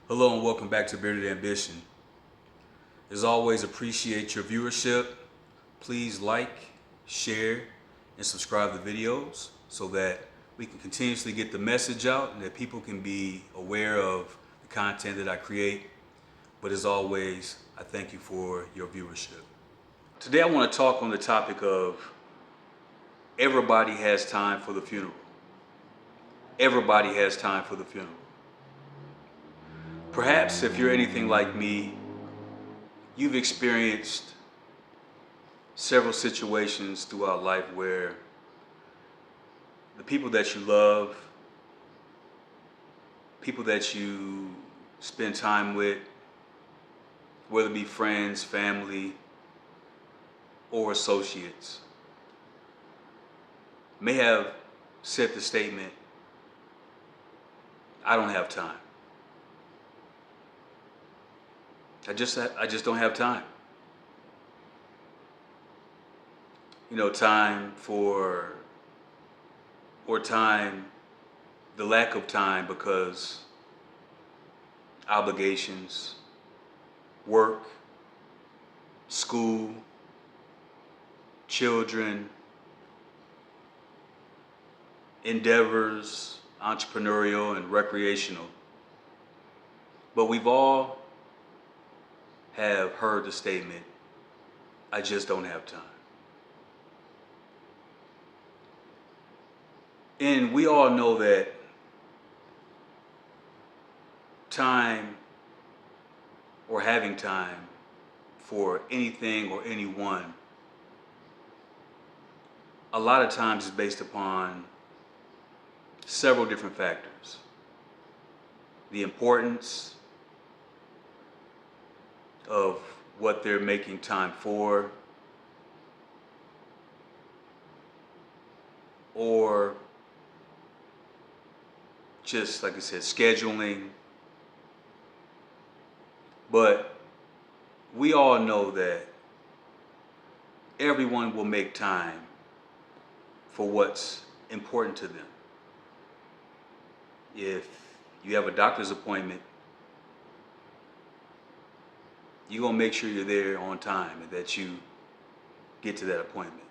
Hello and welcome back to Bearded Ambition. As always, appreciate your viewership. Please like, share, and subscribe to videos so that we can continuously get the message out and that people can be aware of the content that I create. But as always, I thank you for your viewership. Today I want to talk on the topic of everybody has time for the funeral. Everybody has time for the funeral. Perhaps if you're anything like me, you've experienced several situations throughout life where the people that you love, people that you spend time with, whether it be friends, family, or associates, may have said the statement, I don't have time. I just don't have time. Time for, or time, the lack of time because obligations, work, school, children, endeavors, entrepreneurial and recreational. But we've all have heard the statement, I just don't have time. And we all know that time or having time for anything or anyone a lot of times is based upon several different factors. The importance of what they're making time for, or just like I said, scheduling. But we all know that everyone will make time for what's important to them. If you have a doctor's appointment, you're going to make sure you're there on time and that you get to that appointment.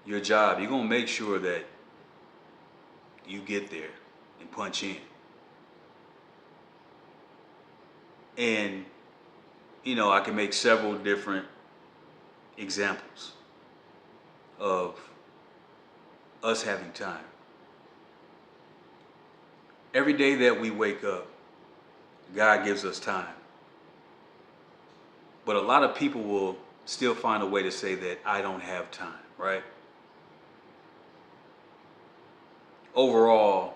Your job, you're going to make sure that you get there and punch in. And, I can make several different examples of us having time. Every day that we wake up, God gives us time. But a lot of people will still find a way to say that I don't have time, right? Overall,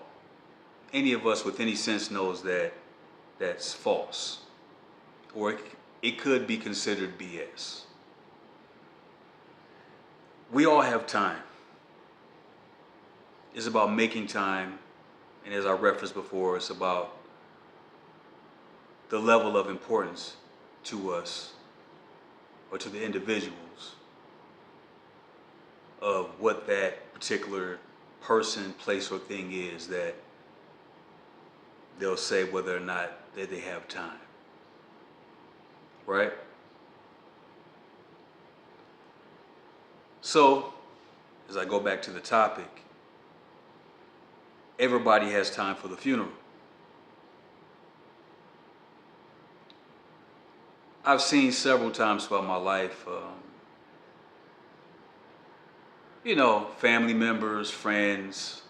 any of us with any sense knows that that's false. Or it could be considered BS. We all have time. It's about making time, and as I referenced before, it's about the level of importance to us or to the individuals of what that particular person, place, or thing is that they'll say whether or not that they have time. Right? So, as I go back to the topic, everybody has time for the funeral. I've seen several times throughout my life, family members, friends,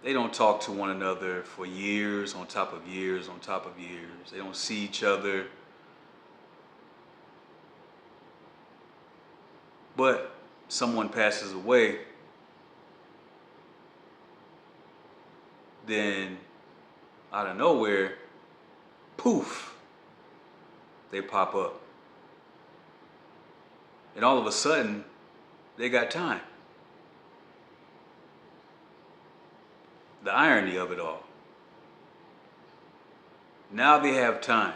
they don't talk to one another for years on top of years on top of years. They don't see each other. But someone passes away, then out of nowhere, poof, they pop up. And all of a sudden, they got time. The irony of it all. Now they have time.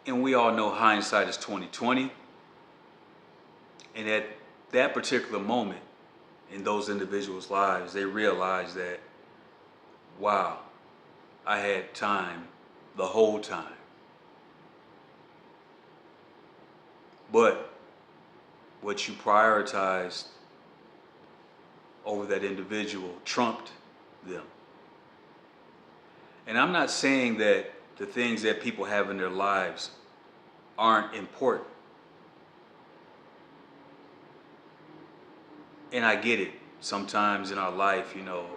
And we all know hindsight is 20/20. And at that particular moment, in those individuals' lives, they realize that, wow, I had time the whole time. But what you prioritized over that individual trumped them. And I'm not saying that the things that people have in their lives aren't important. And I get it. Sometimes in our life,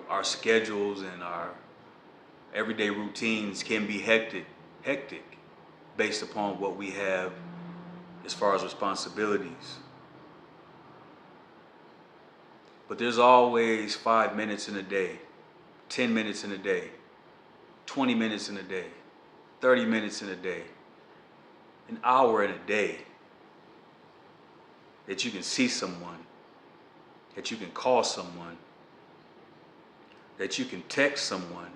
our schedules and our everyday routines can be hectic based upon what we have as far as responsibilities. But there's always 5 minutes in a day, 10 minutes in a day, 20 minutes in a day, 30 minutes in a day, an hour in a day that you can see someone, that you can call someone, that you can text someone,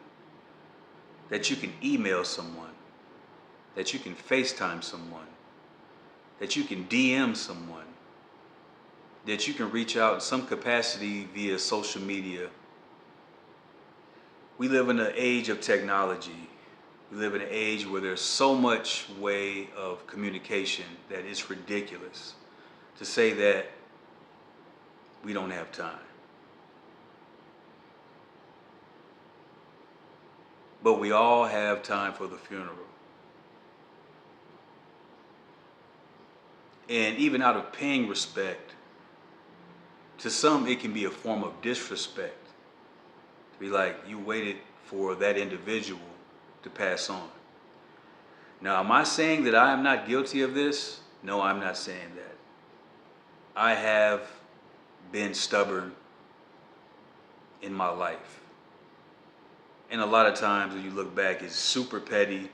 that you can email someone, that you can FaceTime someone, that you can DM someone, that you can reach out in some capacity via social media. We live in an age of technology. We live in an age where there's so much way of communication that it's ridiculous to say that we don't have time. But we all have time for the funeral. And even out of paying respect, to some it can be a form of disrespect. To be like, you waited for that individual to pass on. Now, am I saying that I am not guilty of this? No, I'm not saying that. I have been stubborn in my life. And a lot of times when you look back, it's super petty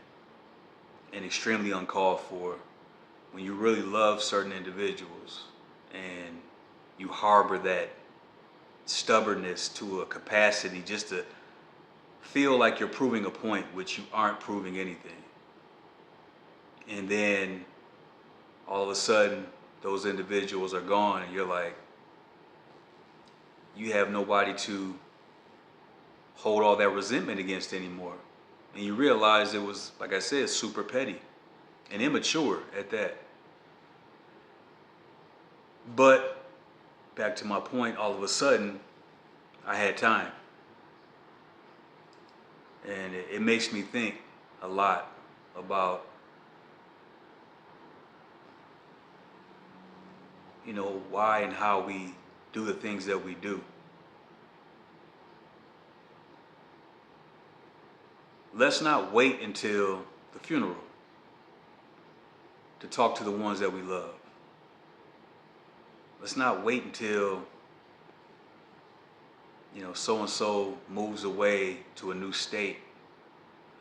and extremely uncalled for when you really love certain individuals and you harbor that stubbornness to a capacity just to feel like you're proving a point, which you aren't proving anything. And then all of a sudden, those individuals are gone and you're like, you have nobody to hold all that resentment against anymore. And you realize it was, like I said, super petty and immature at that. But back to my point, all of a sudden, I had time. And it makes me think a lot about, why and how we do the things that we do. Let's not wait until the funeral to talk to the ones that we love. Let's not wait until, so-and-so moves away to a new state,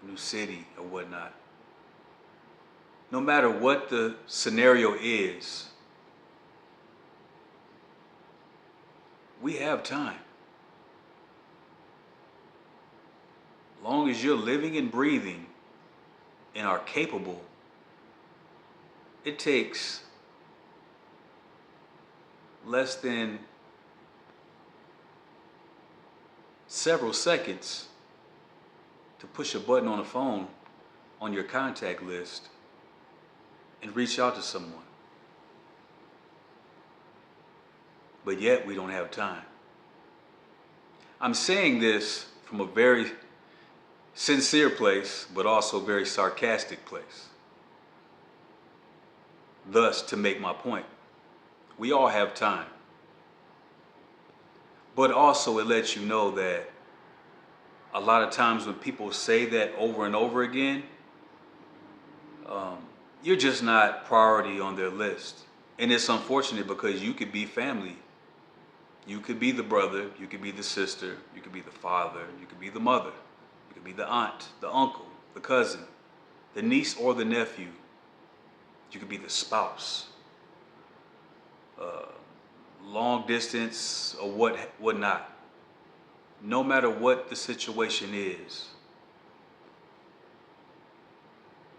a new city or whatnot. No matter what the scenario is, we have time. Long as you're living and breathing and are capable, it takes less than several seconds to push a button on a phone on your contact list and reach out to someone. But yet we don't have time. I'm saying this from a very sincere place, but also a very sarcastic place. Thus, to make my point, we all have time. But also it lets you know that a lot of times when people say that over and over again, you're just not priority on their list. And it's unfortunate because you could be family. You could be the brother, you could be the sister, you could be the father, you could be the mother, you could be the aunt, the uncle, the cousin, the niece or the nephew. You could be the spouse, long distance or whatnot. No matter what the situation is,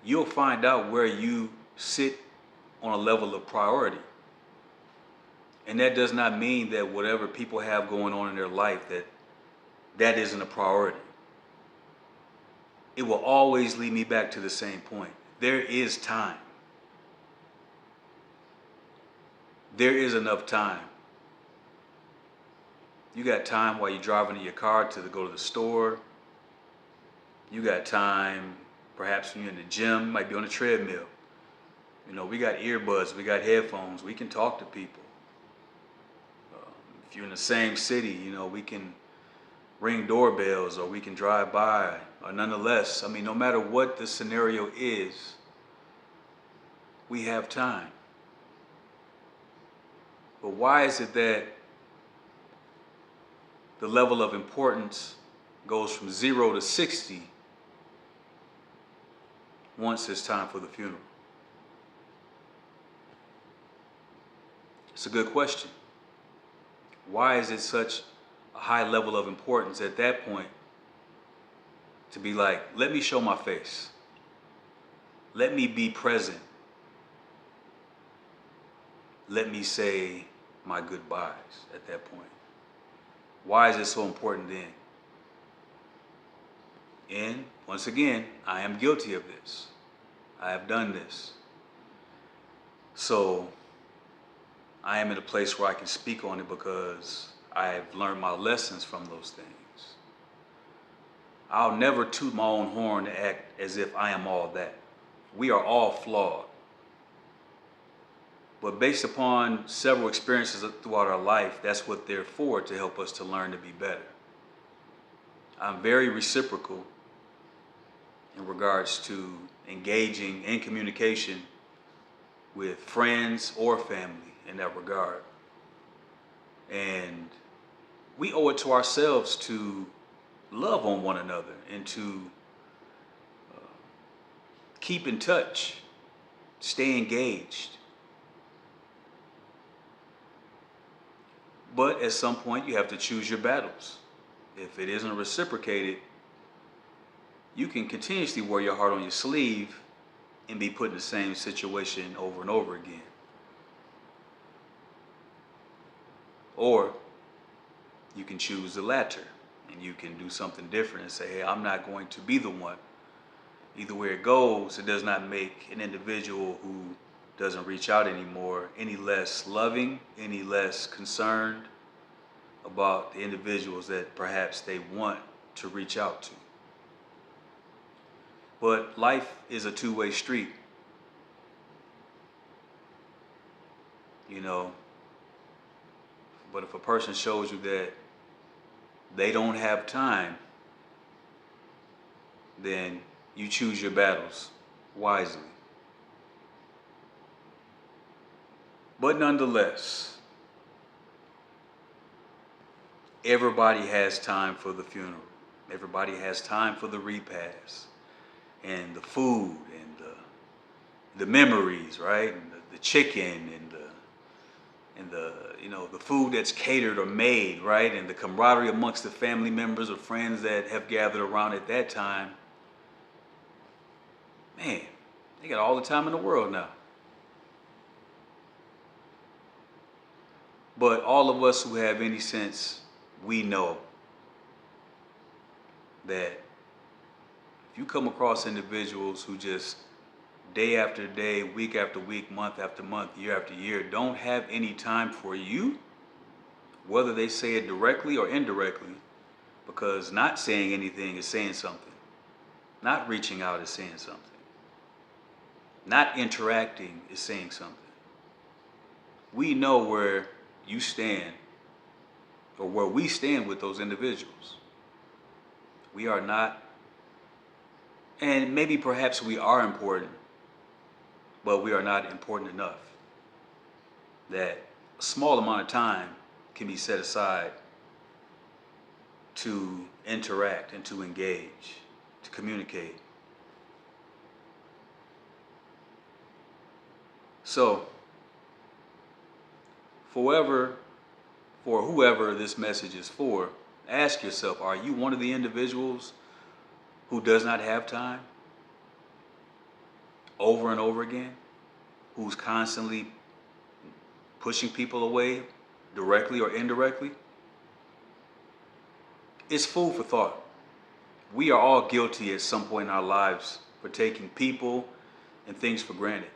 you'll find out where you sit on a level of priority. And that does not mean that whatever people have going on in their life, that isn't a priority. It will always lead me back to the same point. There is time. There is enough time. You got time while you're driving in your car to go to the store. You got time, perhaps when you're in the gym, you might be on a treadmill. You know, we got earbuds, we got headphones, we can talk to people. If you're in the same city, you know, we can ring doorbells or we can drive by. Or nonetheless, I mean, no matter what the scenario is, we have time. But why is it that the level of importance goes from 0 to 60 once it's time for the funeral? It's a good question. Why is it such a high level of importance at that point to be like, let me show my face. Let me be present. Let me say my goodbyes at that point. Why is it so important then? And once again, I am guilty of this. I have done this. So I am in a place where I can speak on it because I've learned my lessons from those things. I'll never toot my own horn to act as if I am all that. We are all flawed. But based upon several experiences throughout our life, that's what they're for, to help us to learn to be better. I'm very reciprocal in regards to engaging in communication with friends or family in that regard. And we owe it to ourselves to love on one another and to keep in touch, stay engaged. But at some point you have to choose your battles. If it isn't reciprocated, you can continuously wear your heart on your sleeve and be put in the same situation over and over again. Or you can choose the latter and you can do something different and say, hey, I'm not going to be the one. Either way it goes, it does not make an individual who doesn't reach out anymore any less loving, any less concerned about the individuals that perhaps they want to reach out to. But life is a two-way street. You know, but if a person shows you that they don't have time, then you choose your battles wisely. But nonetheless, everybody has time for the funeral. Everybody has time for the repast and the food and the memories, right? And the chicken and the you know, the food that's catered or made, right? And the camaraderie amongst the family members or friends that have gathered around at that time. Man, they got all the time in the world now. But all of us who have any sense, we know that if you come across individuals who just day after day, week after week, month after month, year after year, don't have any time for you, whether they say it directly or indirectly, because not saying anything is saying something. Not reaching out is saying something. Not interacting is saying something. We know where you stand, or where we stand with those individuals. We are not, and maybe perhaps we are important, but we are not important enough that a small amount of time can be set aside to interact and to engage, to communicate. So, for whoever this message is for, ask yourself, are you one of the individuals who does not have time over and over again? Who's constantly pushing people away, directly or indirectly, it's food for thought. We are all guilty at some point in our lives for taking people and things for granted.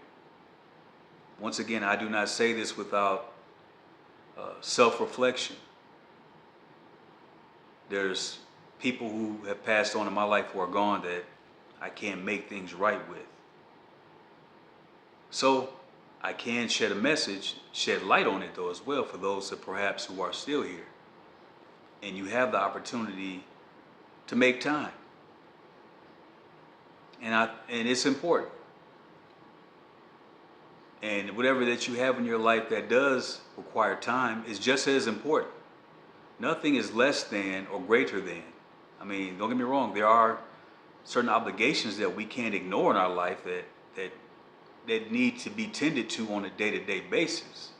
Once again, I do not say this without self-reflection. There's people who have passed on in my life who are gone that I can't make things right with. So I can shed a message, shed light on it though as well for those that perhaps who are still here. And you have the opportunity to make time. And it's important. And whatever that you have in your life that does require time is just as important. Nothing is less than or greater than. I mean, don't get me wrong, there are certain obligations that we can't ignore in our life that need to be tended to on a day-to-day basis.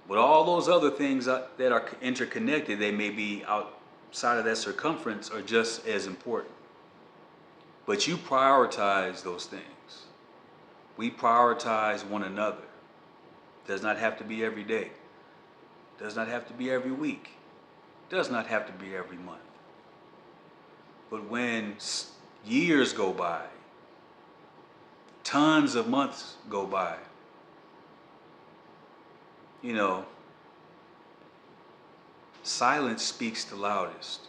But all those other things that are interconnected, they may be outside of that circumference, are just as important. But you prioritize those things. We prioritize one another. Does not have to be every day. Does not have to be every week. Does not have to be every month. But when years go by, tons of months go by, you know, silence speaks the loudest.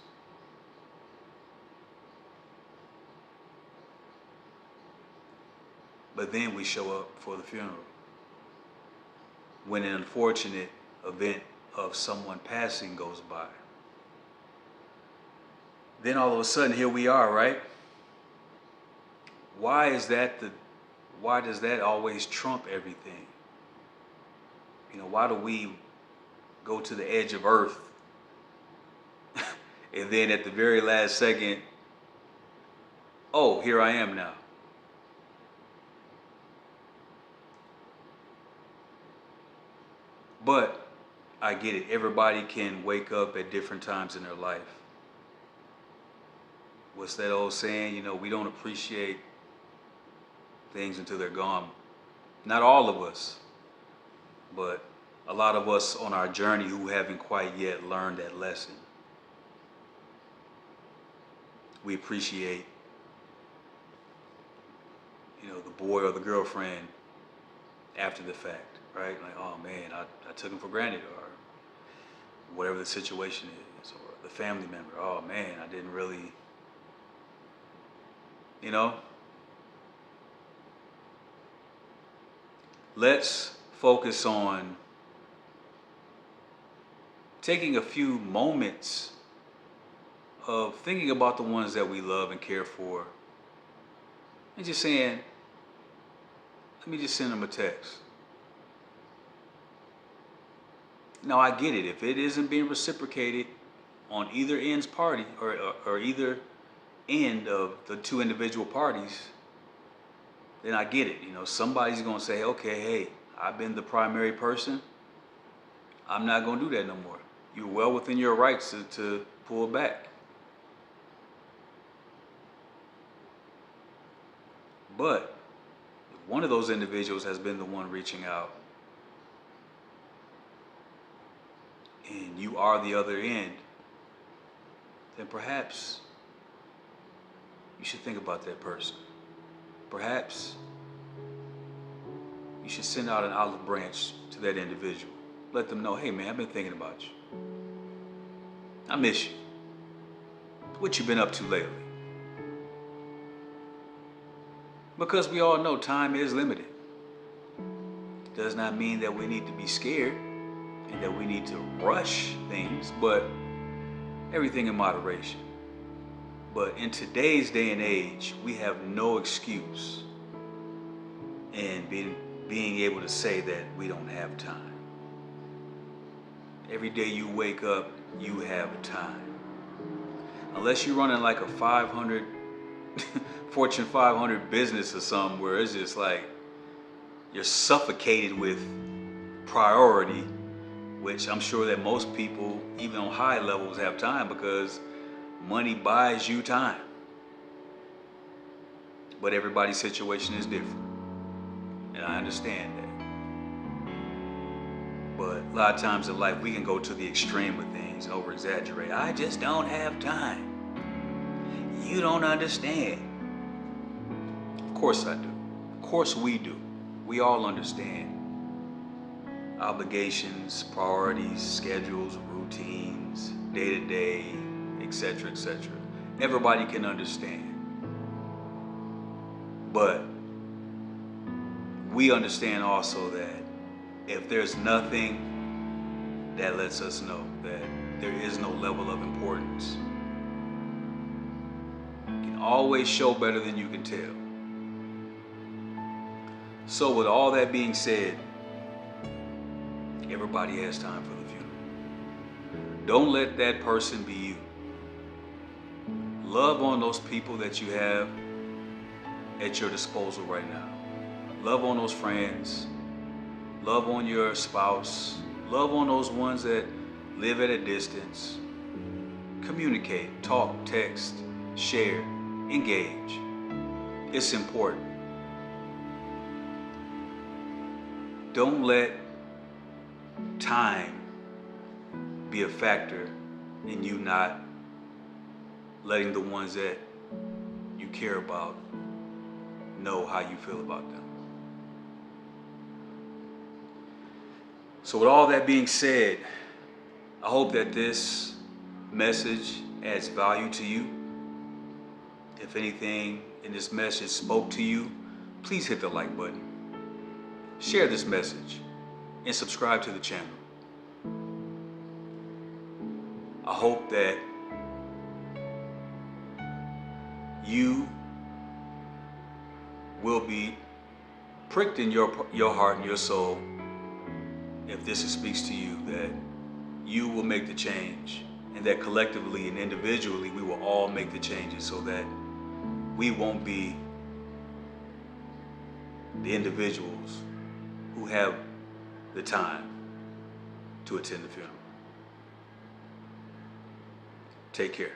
But then we show up for the funeral. When an unfortunate event of someone passing goes by. Then all of a sudden, here we are, right? Why does that always trump everything? You know, why do we go to the edge of earth and then at the very last second, oh, here I am now? But I get it. Everybody can wake up at different times in their life. What's that old saying? You know, we don't appreciate things until they're gone. Not all of us, but a lot of us on our journey who haven't quite yet learned that lesson. We appreciate, you know, the boy or the girlfriend after the fact, right? Like, oh man, I took him for granted, or whatever the situation is, or the family member, oh man, I didn't really, you know? Let's focus on taking a few moments of thinking about the ones that we love and care for, and just saying, let me just send them a text. Now I get it. If it isn't being reciprocated on either end's party or either end of the two individual parties, then I get it. You know, somebody's gonna say, okay, hey, I've been the primary person. I'm not gonna do that no more. You're well within your rights to pull back. But if one of those individuals has been the one reaching out, and you are the other end, then perhaps you should think about that person. Perhaps you should send out an olive branch to that individual. Let them know, hey man, I've been thinking about you. I miss you. What you been up to lately? Because we all know time is limited. Does not mean that we need to be scared and that we need to rush things, but everything in moderation. But in today's day and age, we have no excuse in being able to say that we don't have time. Every day you wake up, you have time. Unless you're running like a 500, Fortune 500 business or something where it's just like you're suffocated with priority, which I'm sure that most people, even on high levels, have time because money buys you time. But everybody's situation is different. And I understand that. But a lot of times in life, we can go to the extreme with things and over exaggerate. I just don't have time. You don't understand. Of course I do. Of course we do. We all understand obligations, priorities, schedules, routines, day to day, etc., etc. Everybody can understand. But we understand also that if there's nothing that lets us know that there is no level of importance, you can always show better than you can tell. So with all that being said, everybody has time for the funeral. Don't let that person be you. Love on those people that you have at your disposal right now. Love on those friends. Love on your spouse. Love on those ones that live at a distance. Communicate, talk, text, share, engage. It's important. Don't let time be a factor in you not letting the ones that you care about know how you feel about them. So with all that being said, I hope that this message adds value to you. If anything in this message spoke to you, please hit the like button. Share this message and subscribe to the channel. I hope that you will be pricked in your heart and your soul if this speaks to you, that you will make the change, and that collectively and individually we will all make the changes so that we won't be the individuals who have the time to attend the funeral. Take care.